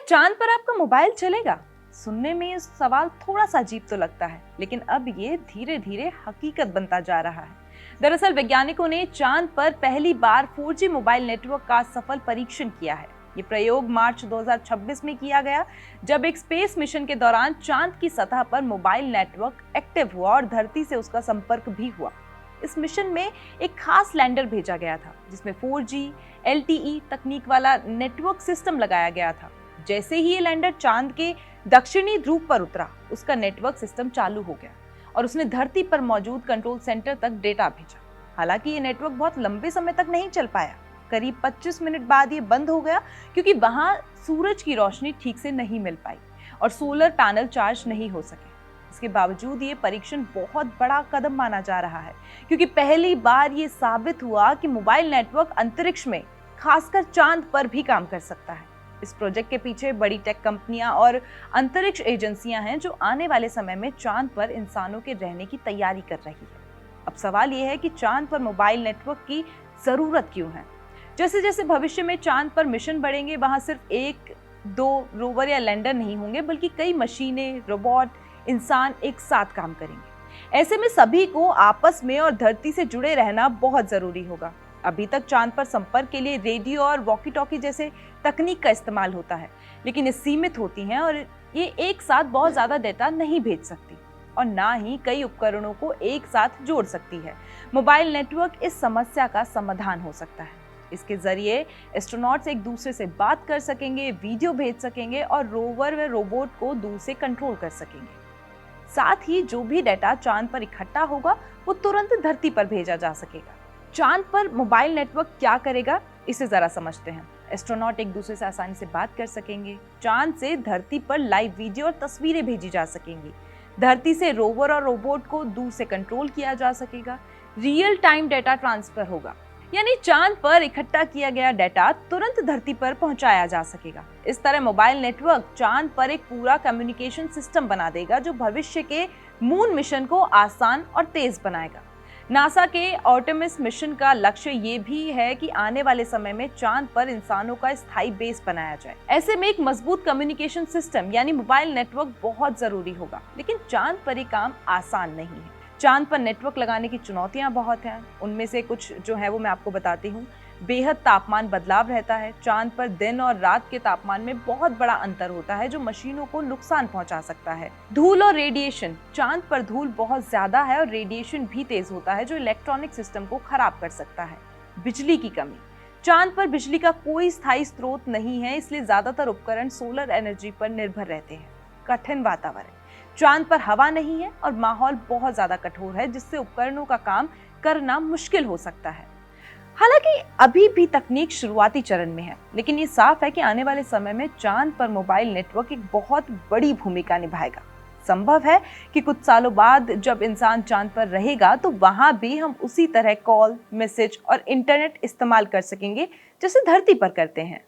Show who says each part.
Speaker 1: चांद पर आपका मोबाइल चलेगा? सुनने में ये सवाल थोड़ा सा अजीब तो लगता है, लेकिन अब ये धीरे धीरे हकीकत बनता जा रहा है। दरअसल वैज्ञानिकों ने चांद पर पहली बार 4G मोबाइल नेटवर्क का सफल परीक्षण किया है। ये प्रयोग मार्च 2026 में किया गया, जब एक स्पेस मिशन के दौरान चांद की सतह पर मोबाइल नेटवर्क एक्टिव हुआ और धरती से उसका संपर्क भी हुआ। इस मिशन में एक खास लैंडर भेजा गया था, जिसमें 4G LTE तकनीक वाला नेटवर्क सिस्टम लगाया गया था। जैसे ही ये लैंडर चांद के दक्षिणी ध्रुव पर उतरा, उसका नेटवर्क सिस्टम चालू हो गया और उसने धरती पर मौजूद कंट्रोल सेंटर तक डेटा भेजा। हालांकि ये नेटवर्क बहुत लंबे समय तक नहीं चल पाया। करीब 25 मिनट बाद ये बंद हो गया, क्योंकि वहां सूरज की रोशनी ठीक से नहीं मिल पाई और सोलर पैनल चार्ज नहीं हो सके। इसके बावजूद ये परीक्षण बहुत बड़ा कदम माना जा रहा है, क्योंकि पहली बार ये साबित हुआ कि मोबाइल नेटवर्क अंतरिक्ष में, खासकर चांद पर भी काम कर सकता है। इस प्रोजेक्ट के पीछे बड़ी टेक कंपनियां और अंतरिक्ष एजेंसियां हैं, जो आने वाले समय में चांद पर इंसानों के रहने की तैयारी कर रही है। अब सवाल ये है कि चांद पर मोबाइल नेटवर्क की जरूरत क्यों है? जैसे जैसे भविष्य में चांद पर मिशन बढ़ेंगे, वहां सिर्फ एक दो रोवर या लैंडर नहीं होंगे, बल्कि कई मशीनें, रोबोट, इंसान एक साथ काम करेंगे। ऐसे में सभी को आपस में और धरती से जुड़े रहना बहुत जरूरी होगा। अभी तक चांद पर संपर्क के लिए रेडियो और वॉकी टॉकी जैसे तकनीक का इस्तेमाल होता है, लेकिन ये सीमित होती हैं और ये एक साथ बहुत ज्यादा डेटा नहीं भेज सकती और ना ही कई उपकरणों को एक साथ जोड़ सकती है। मोबाइल नेटवर्क इस समस्या का समाधान हो सकता है। इसके जरिए एस्ट्रोनॉट्स एक दूसरे से बात कर सकेंगे, वीडियो भेज सकेंगे और रोवर व रोबोट को दूर से कंट्रोल कर सकेंगे। साथ ही जो भी डेटा चांद पर इकट्ठा होगा, वो तुरंत धरती पर भेजा जा सकेगा। चांद पर मोबाइल नेटवर्क क्या करेगा, इसे जरा समझते हैं। एस्ट्रोनॉट एक दूसरे से आसानी से बात कर सकेंगे। चांद से धरती पर लाइव वीडियो और तस्वीरें भेजी जा सकेंगी। धरती से रोवर और रोबोट को दूर से कंट्रोल किया जा सकेगा। रियल टाइम डेटा ट्रांसफर होगा, यानी चांद पर इकट्ठा किया गया डेटा तुरंत धरती पर पहुंचाया जा सकेगा। इस तरह मोबाइल नेटवर्क चांद पर एक पूरा कम्युनिकेशन सिस्टम बना देगा, जो भविष्य के मून मिशन को आसान और तेज बनाएगा। नासा के आर्टेमिस मिशन का लक्ष्य ये भी है कि आने वाले समय में चांद पर इंसानों का स्थायी बेस बनाया जाए। ऐसे में एक मजबूत कम्युनिकेशन सिस्टम यानी मोबाइल नेटवर्क बहुत जरूरी होगा, लेकिन चांद पर ये काम आसान नहीं है। चांद पर नेटवर्क लगाने की चुनौतियां बहुत हैं। उनमें से कुछ जो है वो मैं आपको बताती हूँ। बेहद तापमान बदलाव रहता है। चांद पर दिन और रात के तापमान में बहुत बड़ा अंतर होता है, जो मशीनों को नुकसान पहुंचा सकता है। धूल और रेडिएशन, चांद पर धूल बहुत ज्यादा है और रेडिएशन भी तेज होता है, जो इलेक्ट्रॉनिक सिस्टम को खराब कर सकता है। बिजली की कमी, चांद पर बिजली का कोई स्थायी स्रोत नहीं है, इसलिए ज्यादातर उपकरण सोलर एनर्जी पर निर्भर रहते हैं। कठिन वातावरण, चांद पर हवा नहीं है और माहौल बहुत ज्यादा कठोर है, जिससे उपकरणों का काम करना मुश्किल हो सकता है। हालांकि अभी भी तकनीक शुरुआती चरण में है, लेकिन ये साफ है कि आने वाले समय में चांद पर मोबाइल नेटवर्क एक बहुत बड़ी भूमिका निभाएगा। संभव है कि कुछ सालों बाद जब इंसान चांद पर रहेगा, तो वहां भी हम उसी तरह कॉल, मैसेज और इंटरनेट इस्तेमाल कर सकेंगे, जैसे धरती पर करते हैं।